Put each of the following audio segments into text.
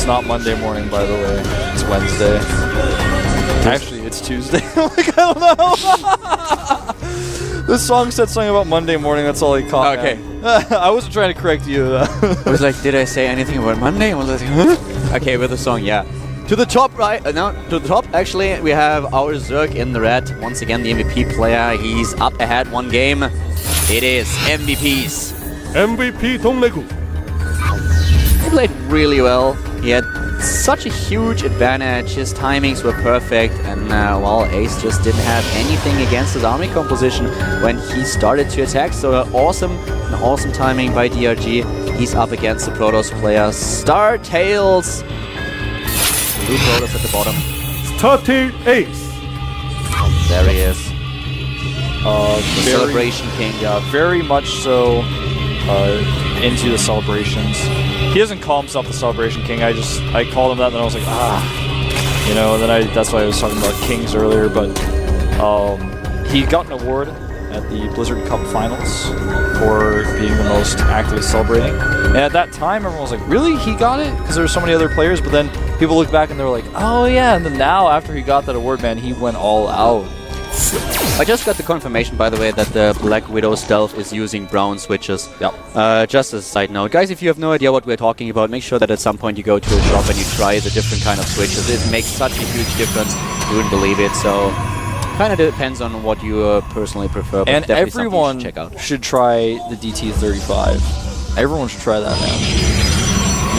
It's not Monday morning, by the way. It's Wednesday. Actually, it's Tuesday. Like, I don't know. This song said something about Monday morning. That's all I caught. Okay. I wasn't trying to correct you. I was like, did I say anything about Monday? I was like, huh? Okay, with the song, yeah. To the top, right? No, to the top, actually, we have our Zerg in the red. Once again, the MVP player. He's up ahead 1 game. It is MVP's. MVP DongRaeGu. He played really well. He had such a huge advantage. His timings were perfect, and well, Ace just didn't have anything against his army composition when he started to attack. So an awesome timing by DRG. He's up against the Protoss player StarTales. Blue Protoss at the bottom. Starting Ace. There he is. The Very- Celebration King. Yeah, very much so into the celebrations. He doesn't call himself the Celebration King. I called him that, and then I was like, you know. And then that's why I was talking about Kings earlier. But he got an award at the Blizzard Cup Finals for being the most actively celebrating. And at that time, everyone was like, really? He got it? Because there were so many other players. But then people look back and they were like, oh yeah. And then now, after he got that award, man, he went all out. I just got the confirmation, by the way, that the Black Widow stealth is using brown switches. Yep. Just as a side note. Guys, if you have no idea what we're talking about, make sure that at some point you go to a shop and you try the different kind of switches. It makes such a huge difference. You wouldn't believe it. So, kind of depends on what you personally prefer. But And definitely everyone something you should check out. should try the DT35. Everyone should try that, man.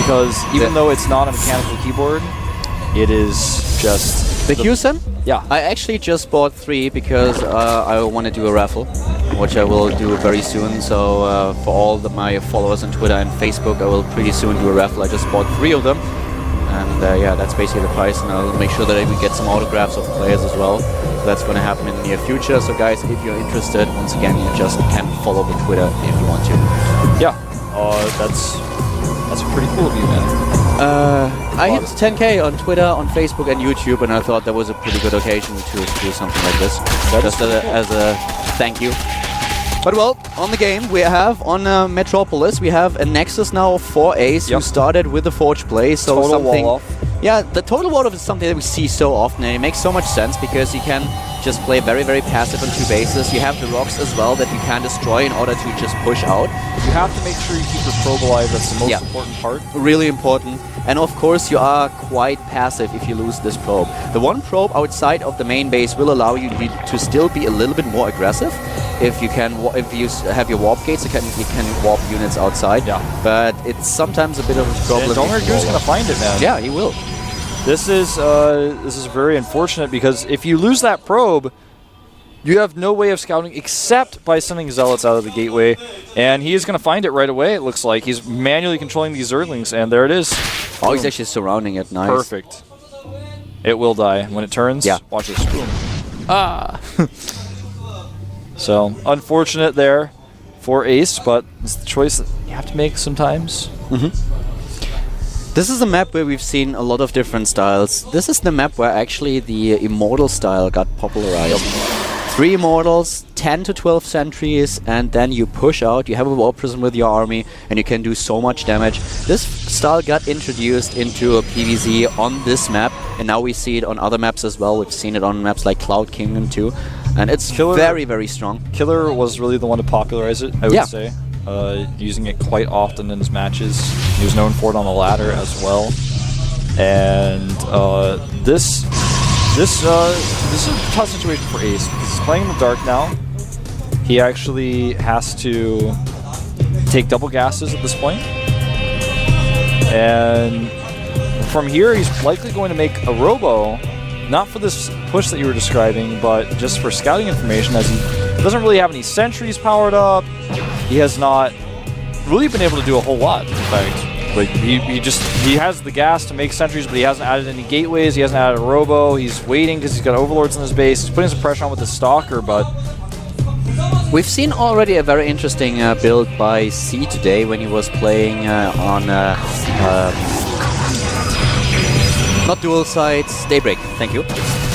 Because even though it's not a mechanical keyboard, it is just... The Houston? Yeah. I actually just bought 3 because I want to do a raffle, which I will do very soon. So for all my followers on Twitter and Facebook, I will pretty soon do a raffle. I just bought 3 of them. And yeah, that's basically the price. And I'll make sure that we get some autographs of players as well. So that's going to happen in the near future. So guys, if you're interested, once again, you just can follow the Twitter if you want to. Yeah. That's pretty cool of you, man. I hit 10K on Twitter, on Facebook, and YouTube, and I thought that was a pretty good occasion to do something like this. Just as a thank you. But well, on the game we have on Metropolis, we have a Nexus now for Ace, who started with the Forge play. So Total something. wall off. Yeah, the total wall off is something that we see so often, and it makes so much sense because you can just play very, very passive on 2 bases. You have the rocks as well that you can destroy in order to just push out. You have to make sure you keep your probe alive. That's the most important part. Really important. And of course you are quite passive if you lose this probe. The one probe outside of the main base will allow you to still be a little bit more aggressive. If you have your warp gates, you can warp units outside. Yeah. But it's sometimes a bit of a problem. And DongRaeGu's gonna find it, man. Yeah, he will. This is very unfortunate because if you lose that probe, you have no way of scouting except by sending zealots out of the gateway, and he is going to find it right away. It looks like he's manually controlling these Zerglings, and there it is. Oh, he's actually surrounding it. Nice. Perfect. It will die when it turns. Yeah. Watch this. Boom. So unfortunate there for Ace, but it's the choice that you have to make sometimes. This is a map where we've seen a lot of different styles. This is the map where actually the Immortal style got popularized. 3 Immortals, 10 to 12 sentries, and then you push out, you have a Warp Prism with your army, and you can do so much damage. This style got introduced into a PvZ on this map, and now we see it on other maps as well. We've seen it on maps like Cloud Kingdom too, and it's very, very strong. Killer was really the one to popularize it, I would say. Using it quite often in his matches. He was known for it on the ladder as well. And this is a tough situation for Ace because he's playing in the dark now. He actually has to take double gases at this point. And from here, he's likely going to make a robo, not for this push that you were describing, but just for scouting information, as he doesn't really have any sentries powered up. He has not really been able to do a whole lot, in fact. Like, he has the gas to make sentries, but he hasn't added any gateways, he hasn't added a robo, he's waiting because he's got overlords in his base, he's putting some pressure on with the stalker, but... We've seen already a very interesting build by C today when he was playing on... not dual sides, Daybreak, thank you.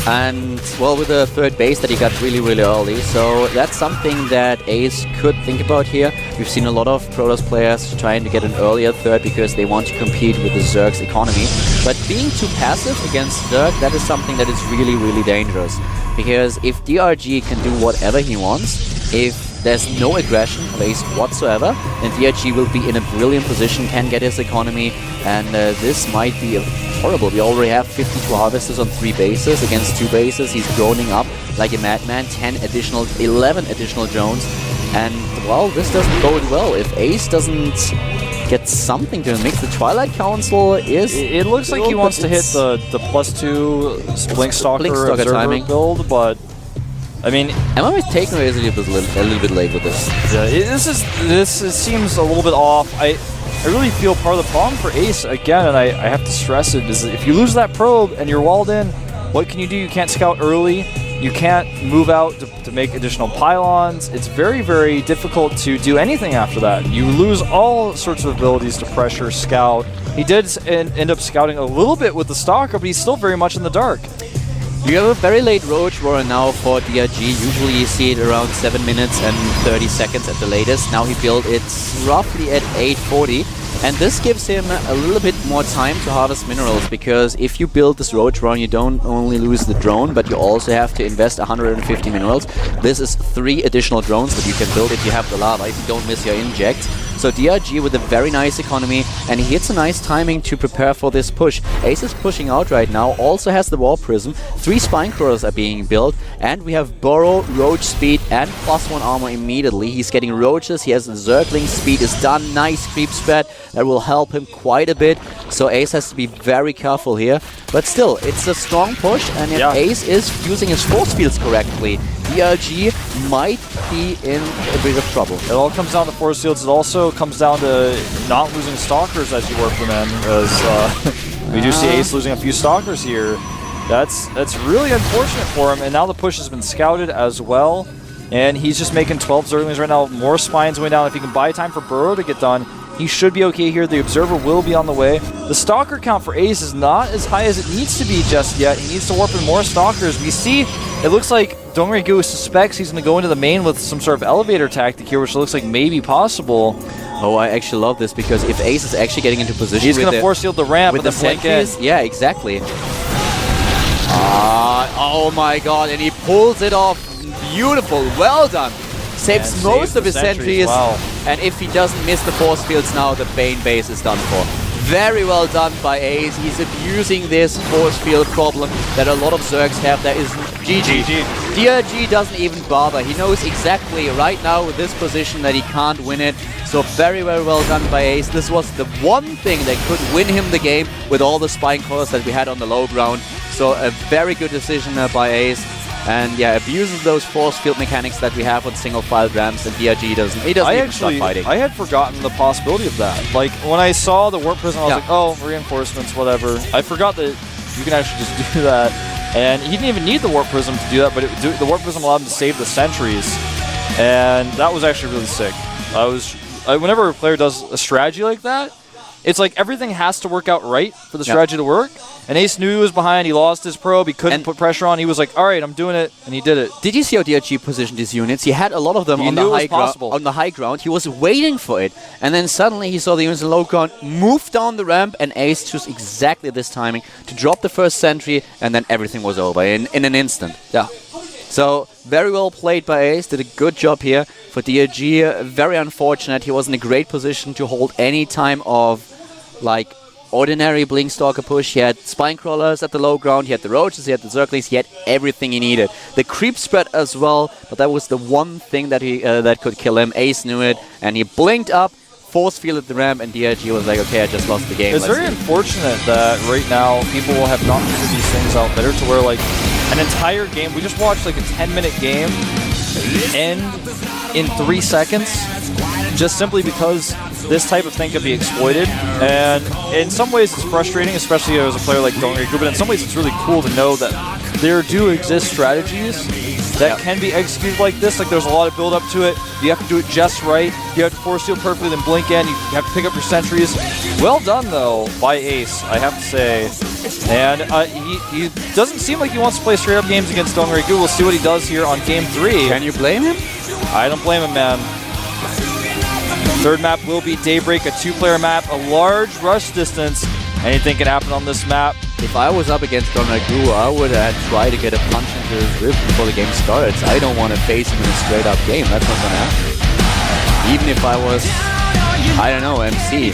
And, well, with the third base that he got really, really early. So that's something that Ace could think about here. We've seen a lot of Protoss players trying to get an earlier third because they want to compete with the Zerg's economy. But being too passive against Zerg, that is something that is really, really dangerous. Because if DRG can do whatever he wants, if there's no aggression of Ace whatsoever, then DRG will be in a brilliant position, can get his economy, and this might be horrible. We already have 52 Harvesters on 3 bases against 2 bases. He's droning up like a madman, 11 additional drones, and, well, this doesn't bode well. If Ace doesn't get something to mix, the Twilight Council is... It looks like he wants to hit the +2 Blink Stalker Observer timing build, but... I mean, am I mistaken, or is it a little bit late with this? Yeah, this seems a little bit off. I really feel part of the problem for Ace, again, and I have to stress it, is that if you lose that probe and you're walled in, what can you do? You can't scout early. You can't move out to make additional pylons. It's very, very difficult to do anything after that. You lose all sorts of abilities to pressure, scout. He did end up scouting a little bit with the Stalker, but he's still very much in the dark. You have a very late Roach Warrior now for DRG. Usually you see it around 7 minutes and 30 seconds at the latest. Now he built it roughly at 8:40. And this gives him a little bit more time to harvest minerals, because if you build this Roach Warrior, you don't only lose the drone, but you also have to invest 150 minerals. This is 3 additional drones that you can build if you have the lava, if you don't miss your injects. So DRG with a very nice economy, and he hits a nice timing to prepare for this push. Ace is pushing out right now, also has the War Prism, 3 Spine Crawlers are being built, and we have Burrow, Roach Speed, and +1 armor immediately. He's getting Roaches, he has the Zergling Speed is done, nice creep spread, that will help him quite a bit. So Ace has to be very careful here, but still, it's a strong push, and if Ace is using his force fields correctly, DRG might be in a bit of trouble. It all comes down to force fields. It also comes down to not losing Stalkers as you work them in, as we do see Ace losing a few Stalkers here. That's really unfortunate for him, and now the push has been scouted as well, and he's just making 12 Zerglings right now. More Spines going down. If he can buy time for Burrow to get done, he should be okay here. The Observer will be on the way. The Stalker count for Ace is not as high as it needs to be just yet. He needs to warp in more Stalkers. We see, it looks like DongRaeGu suspects he's going to go into the main with some sort of elevator tactic here, which looks like maybe possible. Oh, I actually love this, because if Ace is actually getting into position, he's going to force field the ramp with and the then blink in. Yeah, exactly. Oh my god, and he pulls it off. Beautiful, well done. Saves most of his sentries, wow. And if he doesn't miss the force fields now, the main base is done for. Very well done by Ace. He's abusing this force field problem that a lot of Zergs have. That is GG. DRG doesn't even bother. He knows exactly right now with this position that he can't win it. So very, very well done by Ace. This was the one thing that could win him the game with all the Spine Crawlers that we had on the low ground. So a very good decision by Ace. And yeah, abuses those force field mechanics that we have on single file ramps, and DRG doesn't. He doesn't even start fighting. I had forgotten the possibility of that. Like when I saw the Warp Prism, I was like, oh, reinforcements, whatever. I forgot that you can actually just do that. And he didn't even need the Warp Prism to do that, but the Warp Prism allowed him to save the sentries. And that was actually really sick. Whenever a player does a strategy like that, it's like everything has to work out right for the strategy to work. And Ace knew he was behind. He lost his probe. He couldn't put pressure on. He was like, all right, I'm doing it. And he did it. Did you see how DRG positioned his units? He had a lot of them on the high ground. He was waiting for it. And then suddenly he saw the units in low ground, moved down the ramp, and Ace chose exactly this timing to drop the first sentry, and then everything was over in an instant. Yeah. So, very well played by Ace. Did a good job here for DRG. Very unfortunate. He was in a great position to hold any time of, like, ordinary Blink Stalker push. He had Spine Crawlers at the low ground, he had the Roaches, he had the Zerglings, he had everything he needed. The creep spread as well, but that was the one thing that he that could kill him. Ace knew it, and he blinked up, force fielded the ramp, and DRG was like, okay, I just lost the game. It's very unfortunate that right now people have not figured these things out better, to where like an entire game, we just watched like a 10-minute game end in 3 seconds, just simply because this type of thing could be exploited. And in some ways it's frustrating, especially as a player like DongRaeGu, but in some ways it's really cool to know that there do exist strategies that can be executed like this. Like there's a lot of build up to it. You have to do it just right. You have to force field perfectly, then blink in. You have to pick up your sentries. Well done though by Ace, I have to say. And he doesn't seem like he wants to play straight up games against DongRaeGu. We'll see what he does here on game 3. Can you blame him? I don't blame him, man. Third map will be Daybreak, a 2-player map, a large rush distance. Anything can happen on this map. If I was up against DongRaeGu, I would try to get a punch into his ribs before the game starts. I don't want to face him in a straight up game. That's not going to happen. Even if I was, I don't know, MC.